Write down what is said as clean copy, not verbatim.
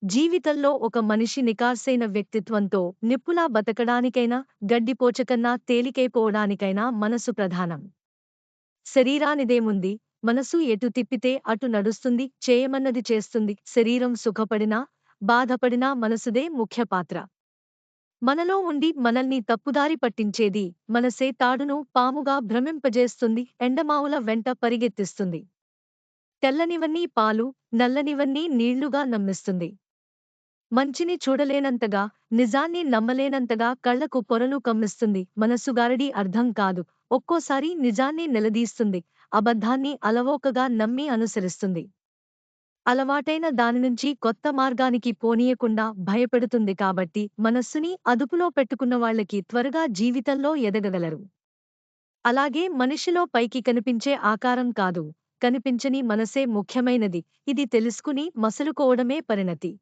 జీవితంలో ఒక మనిషి నికార్సైన వ్యక్తిత్వంతో నిప్పులా బతకడానికైనా, గడ్డిపోచకన్నా తేలికైపోవడానికైనా మనసు ప్రధానం. శరీరానిదేముంది, మనసు ఎటు తిప్పితే అటు నడుస్తుంది, చేయమన్నది చేస్తుంది. శరీరం సుఖపడినా, బాధపడినా మనసుదే ముఖ్య పాత్ర. మనలో ఉండి మనల్ని తప్పుదారి పట్టించేది మనసే. తాడును పాముగా భ్రమింపజేస్తుంది, ఎండమావుల వెంట పరిగెత్తిస్తుంది. తెల్లనివన్నీ పాలు, నల్లనివన్నీ నీళ్లుగా నమ్మిస్తుంది. మంచిని చూడలేనంతగా, నిజాన్ని నమ్మలేనంతగా కళ్లకు పొరలు కమ్మిస్తుంది. మనసుగారడి అర్థం కాదు. ఒక్కోసారి నిజాన్ని నిలదీస్తుంది, అబద్ధాన్ని అలవోకగా నమ్మి అనుసరిస్తుంది. అలవాటైన దానినుంచి కొత్త మార్గానికి పోనీయకుండా భయపెడుతుంది. కాబట్టి మనస్సుని అదుపులో పెట్టుకున్నవాళ్లకి త్వరగా జీవితంలో ఎదగగలరు. అలాగే మనిషిలో పైకి కనిపించే ఆకారం కాదు, కనిపించని మనసే ముఖ్యమైనది. ఇది తెలుసుకుని మసలుకోవడమే పరిణతి.